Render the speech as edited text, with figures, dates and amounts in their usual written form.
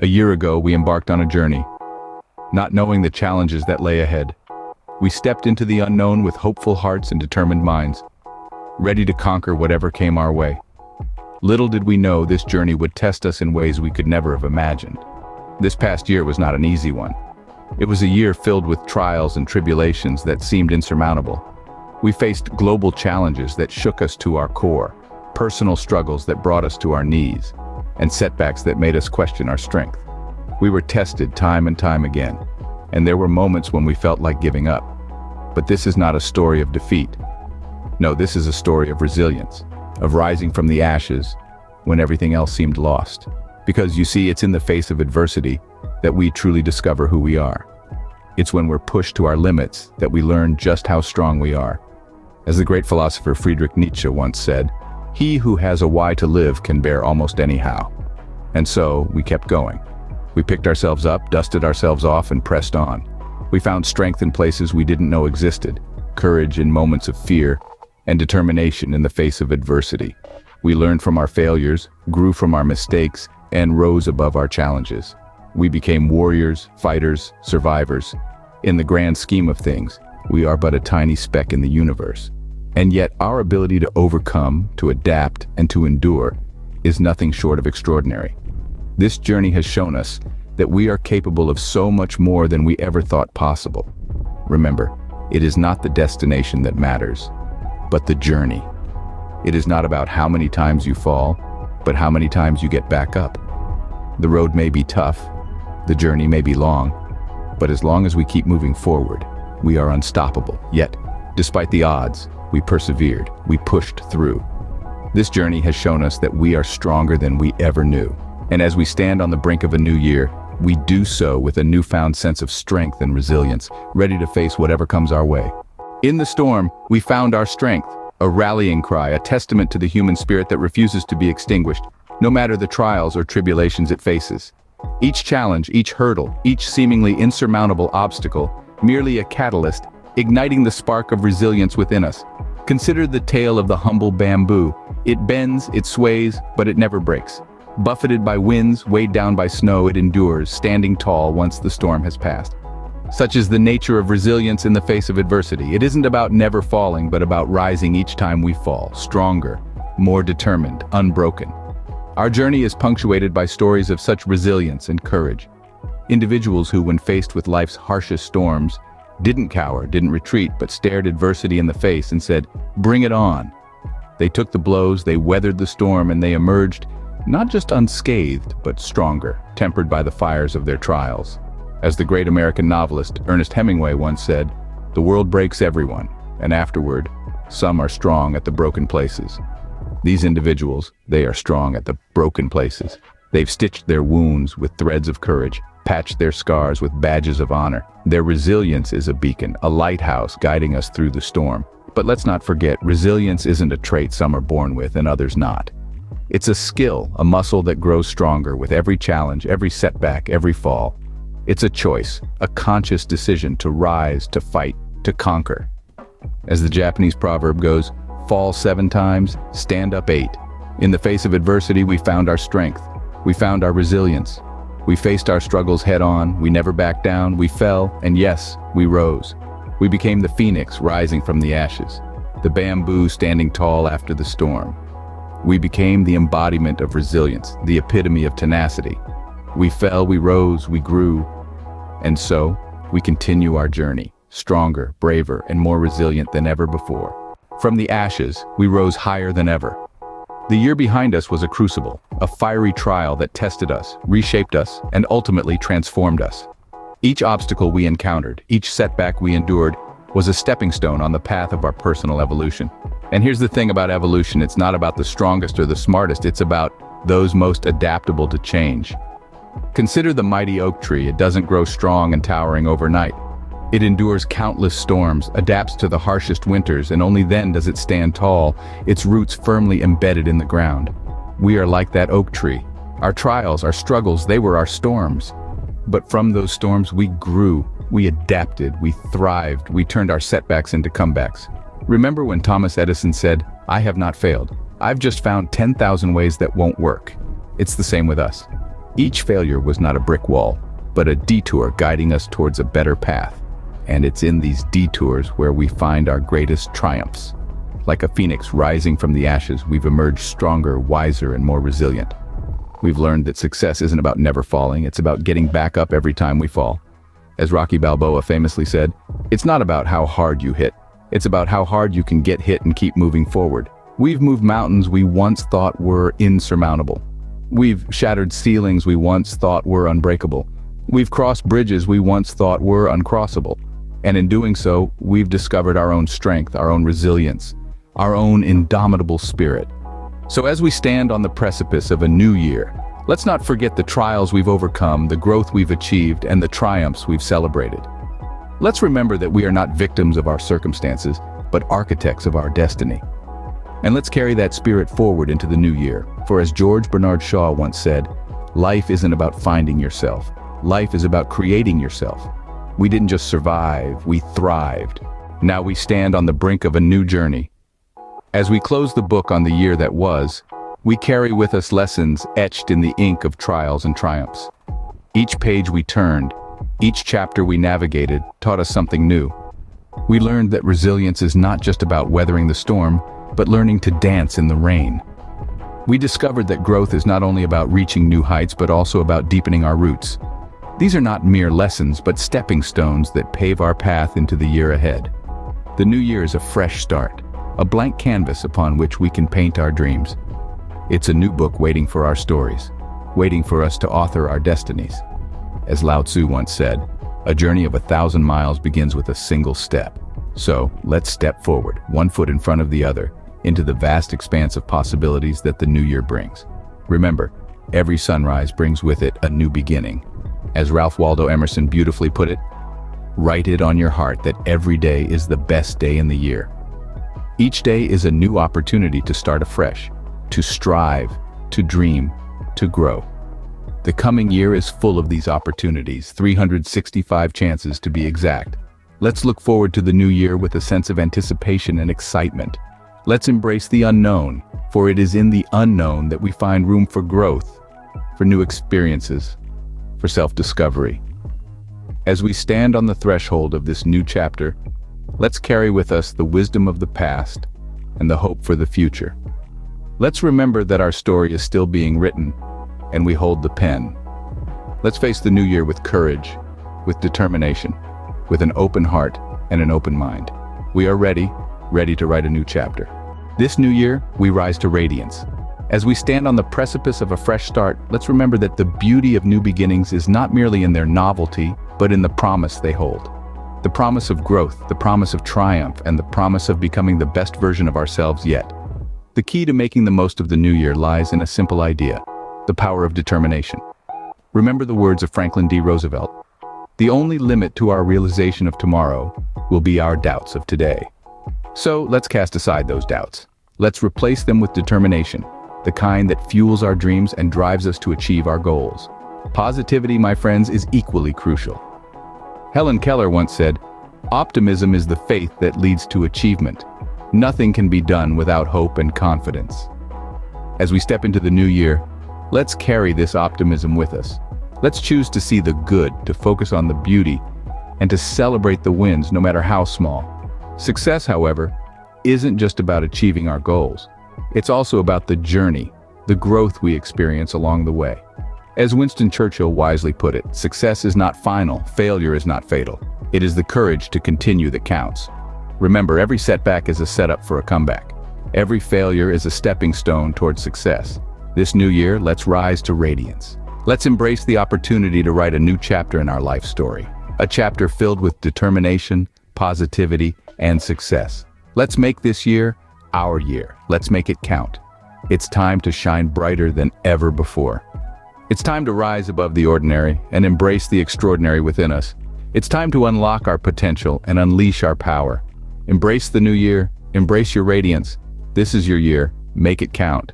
A year ago, we embarked on a journey, not knowing the challenges that lay ahead. We stepped into the unknown with hopeful hearts and determined minds, ready to conquer whatever came our way. Little did we know this journey would test us in ways we could never have imagined. This past year was not an easy one. It was a year filled with trials and tribulations that seemed insurmountable. We faced global challenges that shook us to our core, personal struggles that brought us to our knees, and setbacks that made us question our strength. We were tested time and time again, and there were moments when we felt like giving up. But this is not a story of defeat. No, this is a story of resilience, of rising from the ashes when everything else seemed lost. Because you see, it's in the face of adversity that we truly discover who we are. It's when we're pushed to our limits that we learn just how strong we are. As the great philosopher Friedrich Nietzsche once said, "He who has a why to live can bear almost any how." And so, we kept going. We picked ourselves up, dusted ourselves off, and pressed on. We found strength in places we didn't know existed, courage in moments of fear, and determination in the face of adversity. We learned from our failures, grew from our mistakes, and rose above our challenges. We became warriors, fighters, survivors. In the grand scheme of things, we are but a tiny speck in the universe. And yet our ability to overcome, to adapt, and to endure is nothing short of extraordinary. This journey has shown us that we are capable of so much more than we ever thought possible. Remember, it is not the destination that matters, but the journey. It is not about how many times you fall, but how many times you get back up. The road may be tough, the journey may be long, but as long as we keep moving forward, we are unstoppable. Yet, despite the odds, we persevered, we pushed through. This journey has shown us that we are stronger than we ever knew. And as we stand on the brink of a new year, we do so with a newfound sense of strength and resilience, ready to face whatever comes our way. In the storm, we found our strength, a rallying cry, a testament to the human spirit that refuses to be extinguished, no matter the trials or tribulations it faces. Each challenge, each hurdle, each seemingly insurmountable obstacle, merely a catalyst, igniting the spark of resilience within us. Consider the tale of the humble bamboo. It bends, it sways, but it never breaks. Buffeted by winds, weighed down by snow, it endures, standing tall once the storm has passed. Such is the nature of resilience in the face of adversity. It isn't about never falling, but about rising each time we fall, stronger, more determined, unbroken. Our journey is punctuated by stories of such resilience and courage. Individuals who, when faced with life's harshest storms, didn't cower, didn't retreat, but stared adversity in the face and said, "Bring it on." They took the blows, they weathered the storm, and they emerged not just unscathed, but stronger, tempered by the fires of their trials. As the great American novelist Ernest Hemingway once said, "The world breaks everyone, and afterward, some are strong at the broken places." These individuals, they are strong at the broken places. They've stitched their wounds with threads of courage, patched their scars with badges of honor. Their resilience is a beacon, a lighthouse guiding us through the storm. But let's not forget, resilience isn't a trait some are born with and others not. It's a skill, a muscle that grows stronger with every challenge, every setback, every fall. It's a choice, a conscious decision to rise, to fight, to conquer. As the Japanese proverb goes, fall 7 times, stand up 8. In the face of adversity, we found our strength. We found our resilience. We faced our struggles head on, we never backed down, we fell, and yes, we rose. We became the phoenix rising from the ashes, the bamboo standing tall after the storm. We became the embodiment of resilience, the epitome of tenacity. We fell, we rose, we grew, and so we continue our journey, stronger, braver, and more resilient than ever before. From the ashes, we rose higher than ever. The year behind us was a crucible, a fiery trial that tested us, reshaped us, and ultimately transformed us. Each obstacle we encountered, each setback we endured, was a stepping stone on the path of our personal evolution. And here's the thing about evolution, it's not about the strongest or the smartest, it's about those most adaptable to change. Consider the mighty oak tree. It doesn't grow strong and towering overnight. It endures countless storms, adapts to the harshest winters, and only then does it stand tall, its roots firmly embedded in the ground. We are like that oak tree. Our trials, our struggles, they were our storms. But from those storms we grew, we adapted, we thrived, we turned our setbacks into comebacks. Remember when Thomas Edison said, "I have not failed. I've just found 10,000 ways that won't work." It's the same with us. Each failure was not a brick wall, but a detour guiding us towards a better path. And it's in these detours where we find our greatest triumphs. Like a phoenix rising from the ashes, we've emerged stronger, wiser, and more resilient. We've learned that success isn't about never falling, it's about getting back up every time we fall. As Rocky Balboa famously said, it's not about how hard you hit, it's about how hard you can get hit and keep moving forward. We've moved mountains we once thought were insurmountable. We've shattered ceilings we once thought were unbreakable. We've crossed bridges we once thought were uncrossable. And in doing so, we've discovered our own strength, our own resilience, our own indomitable spirit. So as we stand on the precipice of a new year, let's not forget the trials we've overcome, the growth we've achieved, and the triumphs we've celebrated. Let's remember that we are not victims of our circumstances, but architects of our destiny. And let's carry that spirit forward into the new year. For as George Bernard Shaw once said, life isn't about finding yourself. Life is about creating yourself. We didn't just survive, we thrived. Now we stand on the brink of a new journey. As we close the book on the year that was, we carry with us lessons etched in the ink of trials and triumphs. Each page we turned, each chapter we navigated, taught us something new. We learned that resilience is not just about weathering the storm, but learning to dance in the rain. We discovered that growth is not only about reaching new heights, but also about deepening our roots. These are not mere lessons, but stepping stones that pave our path into the year ahead. The new year is a fresh start, a blank canvas upon which we can paint our dreams. It's a new book waiting for our stories, waiting for us to author our destinies. As Lao Tzu once said, a journey of 1,000 miles begins with a single step. So, let's step forward, one foot in front of the other, into the vast expanse of possibilities that the new year brings. Remember, every sunrise brings with it a new beginning. As Ralph Waldo Emerson beautifully put it, write it on your heart that every day is the best day in the year. Each day is a new opportunity to start afresh, to strive, to dream, to grow. The coming year is full of these opportunities, 365 chances to be exact. Let's look forward to the new year with a sense of anticipation and excitement. Let's embrace the unknown, for it is in the unknown that we find room for growth, for new experiences, for self-discovery. As we stand on the threshold of this new chapter, let's carry with us the wisdom of the past and the hope for the future. Let's remember that our story is still being written, and we hold the pen. Let's face the new year with courage, with determination, with an open heart and an open mind. We are ready to write a new chapter. This new year, we rise to radiance. As we stand on the precipice of a fresh start, let's remember that the beauty of new beginnings is not merely in their novelty, but in the promise they hold. The promise of growth, the promise of triumph, and the promise of becoming the best version of ourselves yet. The key to making the most of the new year lies in a simple idea: the power of determination. Remember the words of Franklin D. Roosevelt: the only limit to our realization of tomorrow will be our doubts of today. So let's cast aside those doubts. Let's replace them with determination, the kind that fuels our dreams and drives us to achieve our goals. Positivity, my friends, is equally crucial. Helen Keller once said, "Optimism is the faith that leads to achievement. Nothing can be done without hope and confidence." As we step into the new year, let's carry this optimism with us. Let's choose to see the good, to focus on the beauty, and to celebrate the wins, no matter how small. Success, however, isn't just about achieving our goals. It's also about the journey, the growth we experience along the way. As Winston Churchill wisely put it, success is not final, failure is not fatal. It is the courage to continue that counts. Remember, every setback is a setup for a comeback. Every failure is a stepping stone towards success. This new year, let's rise to radiance. Let's embrace the opportunity to write a new chapter in our life story. A chapter filled with determination, positivity, and success. Let's make this year our year. Let's make it count. It's time to shine brighter than ever before. It's time to rise above the ordinary and embrace the extraordinary within us. It's time to unlock our potential and unleash our power. Embrace the new year. Embrace your radiance. This is your year. Make it count.